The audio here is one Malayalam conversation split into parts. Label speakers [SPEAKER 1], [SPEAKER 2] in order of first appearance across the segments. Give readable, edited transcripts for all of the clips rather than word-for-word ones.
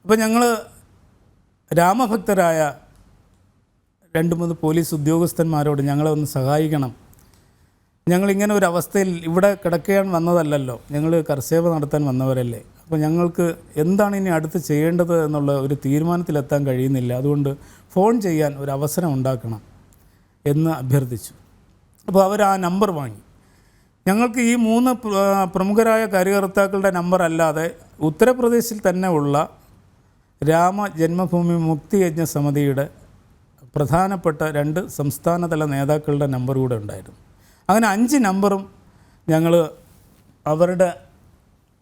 [SPEAKER 1] അപ്പോൾ ഞങ്ങൾ രാമഭക്തരായ 2-3 പോലീസ് ഉദ്യോഗസ്ഥന്മാരോട് ഞങ്ങളെ ഒന്ന് സഹായിക്കണം, ഞങ്ങളിങ്ങനെ ഒരു അവസ്ഥയിൽ ഇവിടെ കിടക്കാൻ വന്നതല്ലല്ലോ, ഞങ്ങൾ കർസേവ നടത്താൻ വന്നവരല്ലേ, അപ്പോൾ ഞങ്ങൾക്ക് എന്താണ് ഇനി അടുത്ത് ചെയ്യേണ്ടത് എന്നുള്ള ഒരു തീരുമാനത്തിലെത്താൻ കഴിയുന്നില്ല, അതുകൊണ്ട് ഫോൺ ചെയ്യാൻ ഒരു അവസരം ഉണ്ടാക്കണം എന്ന് അഭ്യർത്ഥിച്ചു. അപ്പോൾ അവർ ആ നമ്പർ വാങ്ങി. ഞങ്ങൾക്ക് ഈ 3 പ്രമുഖരായ കാര്യകർത്താക്കളുടെ നമ്പർ അല്ലാതെ ഉത്തർപ്രദേശിൽ തന്നെ ഉള്ള രാമ ജന്മഭൂമി മുക്തിയജ്ഞ സമിതിയുടെ പ്രധാനപ്പെട്ട 2 സംസ്ഥാനതല നേതാക്കളുടെ നമ്പർ കൂടെ ഉണ്ടായിരുന്നു. അങ്ങനെ 5 നമ്പറും ഞങ്ങൾ അവരുടെ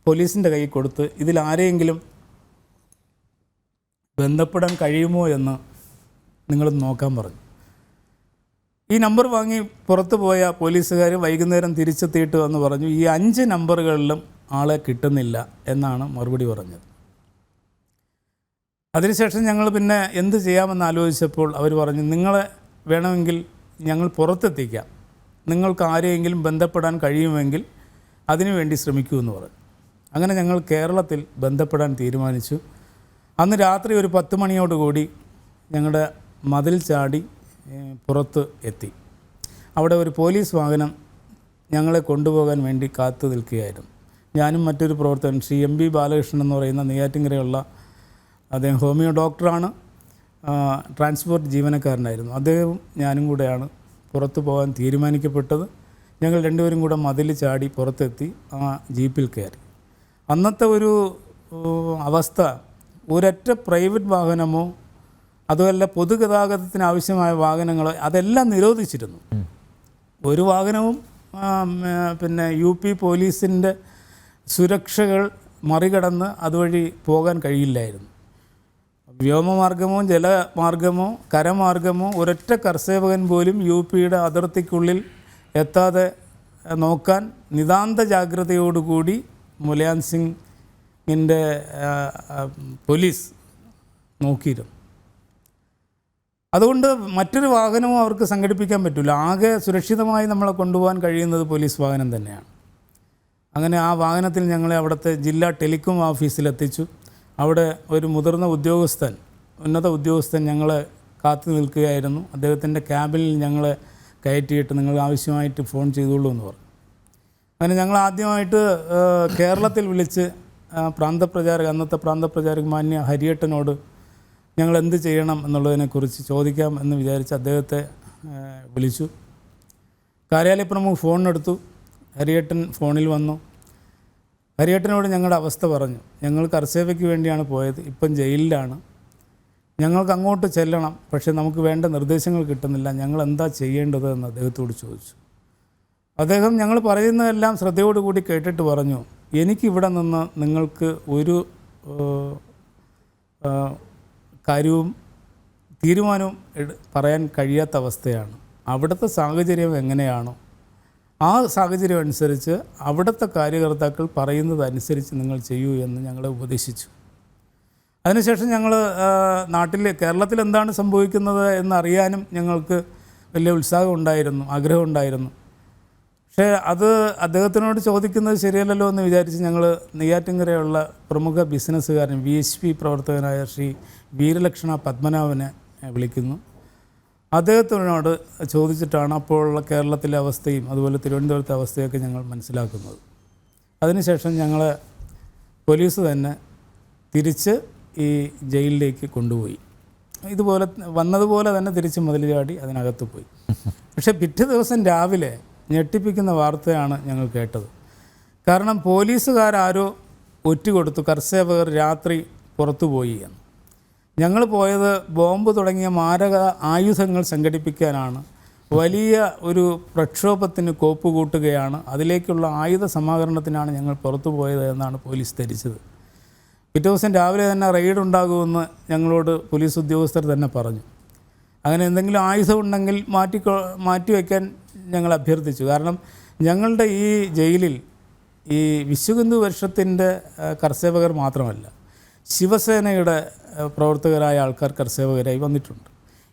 [SPEAKER 1] പോലീസിൻ്റെ കയ്യിൽ കൊടുത്ത് ഇതിലാരെയെങ്കിലും ബന്ധപ്പെടാൻ കഴിയുമോ എന്ന് നിങ്ങൾ നോക്കാൻ പറഞ്ഞു. ഈ നമ്പർ വാങ്ങി പുറത്തു പോയ പോലീസുകാർ വൈകുന്നേരം തിരിച്ചെത്തിയിട്ട് എന്ന് പറഞ്ഞു, ഈ 5 നമ്പറുകളിലും ആളെ കിട്ടുന്നില്ല എന്നാണ് മറുപടി പറഞ്ഞത്. അതിനുശേഷം ഞങ്ങൾ പിന്നെ എന്ത് ചെയ്യാമെന്ന് ആലോചിച്ചപ്പോൾ അവർ പറഞ്ഞു, നിങ്ങളെ വേണമെങ്കിൽ ഞങ്ങൾ പുറത്തെത്തിക്കാം, നിങ്ങൾക്ക് ആരെയെങ്കിലും ബന്ധപ്പെടാൻ കഴിയുമെങ്കിൽ അതിനുവേണ്ടി ശ്രമിക്കൂ എന്ന് പറഞ്ഞു. അങ്ങനെ ഞങ്ങൾ കേരളത്തിൽ ബന്ധപ്പെടാൻ തീരുമാനിച്ചു. അന്ന് രാത്രി ഒരു 10 മണിയോടുകൂടി ഞങ്ങളുടെ മതിൽ ചാടി പുറത്ത് എത്തി. അവിടെ ഒരു പോലീസ് വാഹനം ഞങ്ങളെ കൊണ്ടുപോകാൻ വേണ്ടി കാത്തു നിൽക്കുകയായിരുന്നു. ഞാനും മറ്റൊരു പ്രവർത്തകൻ ശ്രീ MB ബാലകൃഷ്ണൻ എന്ന് പറയുന്ന നെയ്യാറ്റിൻകരയുള്ള അദ്ദേഹം ഹോമിയോ ഡോക്ടറാണ്, ട്രാൻസ്പോർട്ട് ജീവനക്കാരനായിരുന്നു. അദ്ദേഹവും ഞാനും കൂടെയാണ് പുറത്തു പോകാൻ തീരുമാനിക്കപ്പെട്ടത്. ഞങ്ങൾ 2 പേരും കൂടെ മതിൽ ചാടി പുറത്തെത്തി ആ ജീപ്പിൽ കയറി. അന്നത്തെ ഒരു അവസ്ഥ, ഒരൊറ്റ പ്രൈവറ്റ് വാഹനമോ അതുമല്ല പൊതുഗതാഗതത്തിന് ആവശ്യമായ വാഹനങ്ങൾ അതെല്ലാം നിരോധിച്ചിരുന്നു. ഒരു വാഹനവും പിന്നെ UP പോലീസിൻ്റെ സുരക്ഷകൾ മറികടന്ന് അതുവഴി പോകാൻ കഴിയില്ലായിരുന്നു. വ്യോമമാർഗമോ ജലമാർഗമോ കരമാർഗമോ ഒരൊറ്റ കർസേവകൻ പോലും UPയുടെ അതിർത്തിക്കുള്ളിൽ എത്താതെ നോക്കാൻ നിതാന്ത ജാഗ്രതയോടുകൂടി മുലായം സിംഗിൻ്റെ പോലീസ് നോക്കിയിരുന്നു. അതുകൊണ്ട് മറ്റൊരു വാഹനവും അവർക്ക് സംഘടിപ്പിക്കാൻ പറ്റില്ല. ആകെ സുരക്ഷിതമായി നമ്മളെ കൊണ്ടുപോകാൻ കഴിയുന്നത് പോലീസ് വാഹനം തന്നെയാണ്. അങ്ങനെ ആ വാഹനത്തിൽ ഞങ്ങളെ അവിടുത്തെ ജില്ലാ ടെലികോം ഓഫീസിലെത്തിച്ചു. അവിടെ ഒരു മുതിർന്ന ഉദ്യോഗസ്ഥൻ, ഉന്നത ഉദ്യോഗസ്ഥൻ ഞങ്ങളെ കാത്തു നിൽക്കുകയായിരുന്നു. അദ്ദേഹത്തിൻ്റെ ക്യാബിനിൽ ഞങ്ങളെ കയറ്റിയിട്ട് നിങ്ങൾ ആവശ്യമായിട്ട് ഫോൺ ചെയ്തോളൂ എന്ന് പറഞ്ഞു. അങ്ങനെ ഞങ്ങൾ ആദ്യമായിട്ട് കേരളത്തിൽ വിളിച്ച് പ്രാന്തപ്രചാരക, അന്നത്തെ പ്രാന്തപ്രചാരക മാന്യ ഹരിയേട്ടനോട് ഞങ്ങൾ എന്ത് ചെയ്യണം എന്നുള്ളതിനെക്കുറിച്ച് ചോദിക്കാം എന്ന് വിചാരിച്ച് അദ്ദേഹത്തെ വിളിച്ചു. കാര്യാലയ പ്രമുഖ ഫോണെടുത്തു. ഹരിയേട്ടൻ ഫോണിൽ വന്നു. ഹരിയേട്ടനോട് ഞങ്ങളുടെ അവസ്ഥ പറഞ്ഞു. ഞങ്ങൾ കർസേവയ്ക്ക് വേണ്ടിയാണ് പോയത്, ഇപ്പം ജയിലിലാണ്, ഞങ്ങൾക്ക് അങ്ങോട്ട് ചെല്ലണം, പക്ഷേ നമുക്ക് വേണ്ട നിർദ്ദേശങ്ങൾ കിട്ടുന്നില്ല, ഞങ്ങൾ എന്താ ചെയ്യേണ്ടത് എന്ന് അദ്ദേഹത്തോട് ചോദിച്ചു. അദ്ദേഹം ഞങ്ങൾ പറയുന്നതെല്ലാം ശ്രദ്ധയോടുകൂടി കേട്ടിട്ട് പറഞ്ഞു, എനിക്കിവിടെ നിന്ന് നിങ്ങൾക്ക് ഒരു കാര്യവും തീരുമാനവും പറയാൻ കഴിയാത്ത അവസ്ഥയാണ്. അവിടുത്തെ സാഹചര്യം എങ്ങനെയാണോ ആ സാഹചര്യം അനുസരിച്ച് അവിടുത്തെ കാര്യകർത്താക്കൾ പറയുന്നതനുസരിച്ച് നിങ്ങൾ ചെയ്യൂ എന്ന് ഞങ്ങളെ ഉപദേശിച്ചു. അതിനുശേഷം ഞങ്ങൾ കേരളത്തിൽ എന്താണ് സംഭവിക്കുന്നത് എന്നറിയാനും ഞങ്ങൾക്ക് വലിയ ഉത്സാഹം ഉണ്ടായിരുന്നു, ആഗ്രഹമുണ്ടായിരുന്നു. പക്ഷേ അത് അദ്ദേഹത്തിനോട് ചോദിക്കുന്നത് ശരിയല്ലല്ലോ എന്ന് വിചാരിച്ച് ഞങ്ങൾ നെയ്യാറ്റിൻകരയുള്ള പ്രമുഖ ബിസിനസ്സുകാരൻ VHP പ്രവർത്തകനായ ശ്രീ വീരലക്ഷണ പത്മനാഭനെ വിളിക്കുന്നു. അദ്ദേഹത്തിനോട് ചോദിച്ചിട്ടാണ് അപ്പോഴുള്ള കേരളത്തിലെ അവസ്ഥയും അതുപോലെ തിരുവനന്തപുരത്തെ അവസ്ഥയൊക്കെ ഞങ്ങൾ മനസ്സിലാക്കുന്നത്. അതിനുശേഷം ഞങ്ങളെ പോലീസ് തന്നെ തിരിച്ച് ഈ ജയിലിലേക്ക് കൊണ്ടുപോയി. ഇതുപോലെ വന്നതുപോലെ തന്നെ തിരിച്ച് മതിൽ ചാടി അതിനകത്ത് പോയി. പക്ഷേ പിറ്റേ ദിവസം രാവിലെ ഞെട്ടിപ്പിക്കുന്ന വാർത്തയാണ് ഞങ്ങൾ കേട്ടത്. കാരണം പോലീസുകാരോ ഒറ്റുകൊടുത്തു, കർസേവകർ രാത്രി പുറത്തുപോയി എന്ന്. ഞങ്ങൾ പോയത് ബോംബ് തുടങ്ങിയ മാരക ആയുധങ്ങൾ സംഘടിപ്പിക്കാനാണ്, വലിയ ഒരു പ്രക്ഷോഭത്തിന് കോപ്പ് കൂട്ടുകയാണ്, അതിലേക്കുള്ള ആയുധ സമാഹരണത്തിനാണ് ഞങ്ങൾ പുറത്തു പോയത് എന്നാണ് പോലീസ് ധരിച്ചത്. പിറ്റേ ദിവസം രാവിലെ തന്നെ റെയ്ഡ് ഉണ്ടാകുമെന്ന് ഞങ്ങളോട് പോലീസ് ഉദ്യോഗസ്ഥർ തന്നെ പറഞ്ഞു. അങ്ങനെ എന്തെങ്കിലും ആയുധം ഉണ്ടെങ്കിൽ മാറ്റിവെക്കാൻ ഞങ്ങൾ അഭ്യർത്ഥിച്ചു. കാരണം ഞങ്ങളുടെ ഈ ജയിലിൽ ഈ വിശ്വഹിന്ദു പരിഷത്തിൻ്റെ കർസേവകർ മാത്രമല്ല, ശിവസേനയുടെ പ്രവർത്തകരായ ആൾക്കാർ കർസേവകരായി വന്നിട്ടുണ്ട്.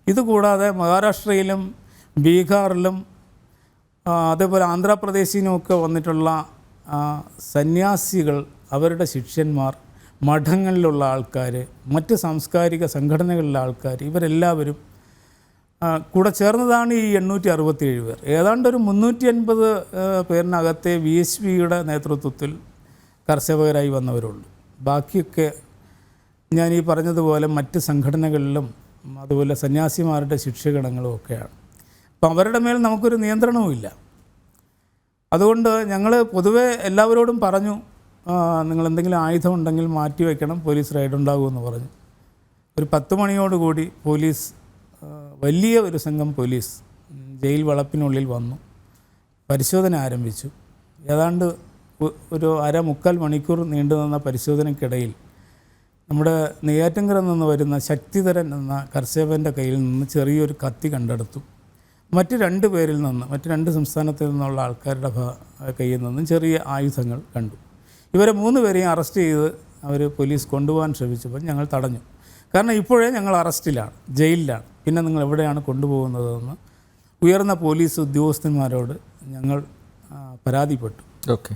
[SPEAKER 1] ഇതുകൂടാതെ മഹാരാഷ്ട്രയിലും ബീഹാറിലും അതേപോലെ ആന്ധ്രാപ്രദേശിനുമൊക്കെ വന്നിട്ടുള്ള സന്യാസികൾ, അവരുടെ ശിഷ്യന്മാർ, മഠങ്ങളിലുള്ള ആൾക്കാർ, മറ്റ് സാംസ്കാരിക സംഘടനകളിലെ ആൾക്കാർ, ഇവരെല്ലാവരും കൂടെ ചേർന്നതാണ് ഈ 867 പേർ. ഏതാണ്ട് ഒരു 350 പേരിനകത്തെ VSVയുടെ നേതൃത്വത്തിൽ കർഷകരായി വന്നവരുള്ളൂ. ബാക്കിയൊക്കെ ഞാൻ ഈ പറഞ്ഞതുപോലെ മറ്റ് സംഘടനകളിലും അതുപോലെ സന്യാസിമാരുടെ ശിക്ഷഗണങ്ങളും ഒക്കെയാണ്. അപ്പം അവരുടെ മേൽ നമുക്കൊരു നിയന്ത്രണവുമില്ല. അതുകൊണ്ട് ഞങ്ങൾ പൊതുവെ എല്ലാവരോടും പറഞ്ഞു, നിങ്ങളെന്തെങ്കിലും ആയുധം ഉണ്ടെങ്കിൽ മാറ്റി വയ്ക്കണം, പോലീസ് റൈഡ് ഉണ്ടാകുമെന്ന് പറഞ്ഞു. ഒരു 10 മണിയോടുകൂടി പോലീസ്, വലിയ ഒരു സംഘം പോലീസ് ജയിൽ വളപ്പിനുള്ളിൽ വന്നു, പരിശോധന ആരംഭിച്ചു. ഏതാണ്ട് ഒരു 1.25 മണിക്കൂർ നീണ്ടു നിന്ന പരിശോധനയ്ക്കിടയിൽ നമ്മുടെ നെയ്യാറ്റിൻകര നിന്ന് വരുന്ന ശക്തിധരൻ എന്ന കർഷകൻ്റെ കയ്യിൽ നിന്ന് ചെറിയൊരു കത്തി കണ്ടെടുത്തു. മറ്റ് 2 പേരിൽ നിന്ന്, മറ്റ് 2 സംസ്ഥാനത്തിൽ നിന്നുള്ള ആൾക്കാരുടെ കയ്യിൽ നിന്നും ചെറിയ ആയുധങ്ങൾ കണ്ടു. ഇവരെ 3 പേരെയും അറസ്റ്റ് ചെയ്ത് അവർ പോലീസ് കൊണ്ടുപോകാൻ ശ്രമിച്ചപ്പോൾ ഞങ്ങൾ തടഞ്ഞു. കാരണം ഇപ്പോഴേ ഞങ്ങൾ അറസ്റ്റിലാണ്, ജയിലിലാണ്, പിന്നെ നിങ്ങൾ എവിടെയാണ് കൊണ്ടുപോകുന്നതെന്ന് ഉയർന്ന പോലീസ് ഉദ്യോഗസ്ഥന്മാരോട് ഞങ്ങൾ പരാതിപ്പെട്ടു.
[SPEAKER 2] ഓക്കെ.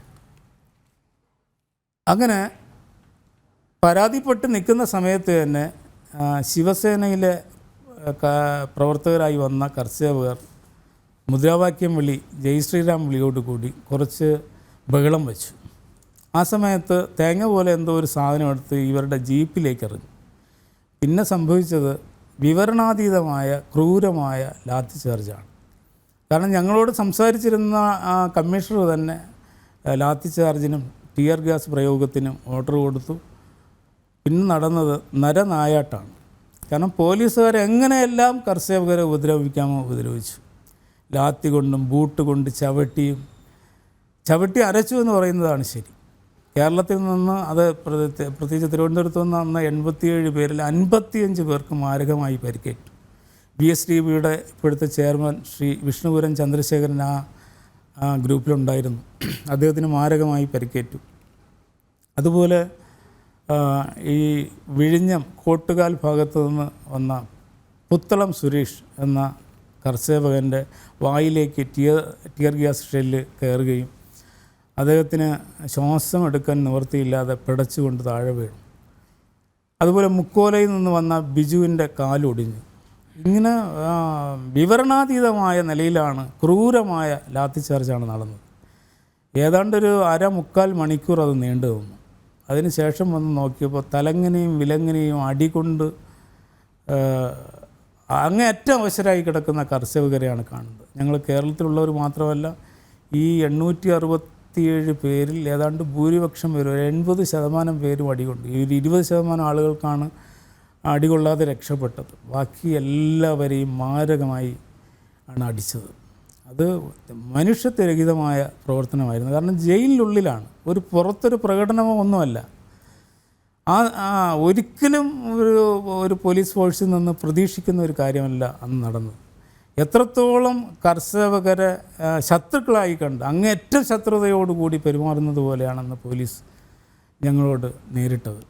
[SPEAKER 1] അങ്ങനെ പരാതിപ്പെട്ട് നിൽക്കുന്ന സമയത്ത് തന്നെ ശിവസേനയിലെ പ്രവർത്തകരായി വന്ന കർഷകർ മുദ്രാവാക്യം വിളി, ജയ് ശ്രീറാം വിളിയോടുകൂടി കുറച്ച് ബഹളം വെച്ചു. ആ സമയത്ത് തേങ്ങ പോലെ എന്തോ ഒരു സാധനം എടുത്ത് ഇവരുടെ ജീപ്പിലേക്ക് എറിഞ്ഞു. പിന്നെ സംഭവിച്ചത് വിവരണാതീതമായ ക്രൂരമായ ലാത്തി ചാർജാണ്. കാരണം ഞങ്ങളോട് സംസാരിച്ചിരുന്ന കമ്മീഷണർ തന്നെ ലാത്തി ചാർജിനും ടിയർ ഗ്യാസ് പ്രയോഗത്തിനും ഓർഡർ കൊടുത്തു. പിന്നെ നടന്നത് നരനായാട്ടാണ്. കാരണം പോലീസുകാർ എങ്ങനെയെല്ലാം കർഷകരെ ഉപദ്രവിക്കാമോ ഉപദ്രവിച്ചു. ലാത്തി കൊണ്ടും ബൂട്ട് കൊണ്ട് ചവിട്ടി അരച്ചു എന്ന് പറയുന്നതാണ് ശരി. കേരളത്തിൽ നിന്ന് അത് പ്രത്യേകിച്ച് തിരുവനന്തപുരത്ത് നിന്ന് അന്ന് 87 പേരിൽ 55 പേർക്ക് മാരകമായി പരിക്കേറ്റു. BSDBയുടെ ഇപ്പോഴത്തെ ചെയർമാൻ ശ്രീ വിഷ്ണുപുരം ചന്ദ്രശേഖരൻ ആ ഗ്രൂപ്പിലുണ്ടായിരുന്നു. അദ്ദേഹത്തിന് മാരകമായി പരിക്കേറ്റു. അതുപോലെ ഈ വിഴിഞ്ഞം കോട്ടുകാൽ ഭാഗത്തു നിന്ന് വന്ന പുത്തളം സുരേഷ് എന്ന കർഷകൻ്റെ വായിലേക്ക് ടിയർ ഗ്യാസ് ഷെല്ല് കയറുകയും അദ്ദേഹത്തിന് ശ്വാസം എടുക്കാൻ നിവൃത്തിയില്ലാതെ പിടച്ചുകൊണ്ട് താഴെ വീണു. അതുപോലെ മുക്കോലയിൽ നിന്ന് വന്ന ബിജുവിൻ്റെ കാലൊടിഞ്ഞു. ഇങ്ങനെ വിവരണാതീതമായ നിലയിലാണ് ക്രൂരമായ ലാത്തിച്ചാർജാണ് നടന്നത്. ഏതാണ്ടൊരു 1.25 മണിക്കൂർ അത് നീണ്ടു നിന്നു. അതിനുശേഷം വന്ന് നോക്കിയപ്പോൾ തലങ്ങനെയും വിലങ്ങനെയും അടികൊണ്ട് അങ്ങേയറ്റം അവശരായി കിടക്കുന്ന കർഷകരെയാണ് കാണുന്നത്. ഞങ്ങൾ കേരളത്തിലുള്ളവർ മാത്രമല്ല, ഈ 867 പേരിൽ ഏതാണ്ട് ഭൂരിപക്ഷം പേരും, 80% പേരും അടികൊണ്ട്. ഈ 20% ആളുകൾക്കാണ് അടികൊള്ളാതെ രക്ഷപ്പെട്ടത്. ബാക്കി എല്ലാവരെയും മാരകമായി ആണ് അടിച്ചത്. അത് മനുഷ്യത്വരഹിതമായ പ്രവർത്തനമായിരുന്നു. കാരണം ജയിലിനുള്ളിലാണ്, പുറത്തൊരു പ്രകടനമോ ഒന്നുമല്ല. ഒരിക്കലും ഒരു പോലീസ് ഫോഴ്സിൽ നിന്ന് പ്രതീക്ഷിക്കുന്ന ഒരു കാര്യമല്ല അന്ന് നടന്നത്. എത്രത്തോളം കർഷകരെ ശത്രുക്കളായി കണ്ട് അങ്ങേയറ്റം ശത്രുതയോടുകൂടി പെരുമാറുന്നത് പോലെയാണെന്ന് പോലീസ് ഞങ്ങളോട് നേരിട്ടത്.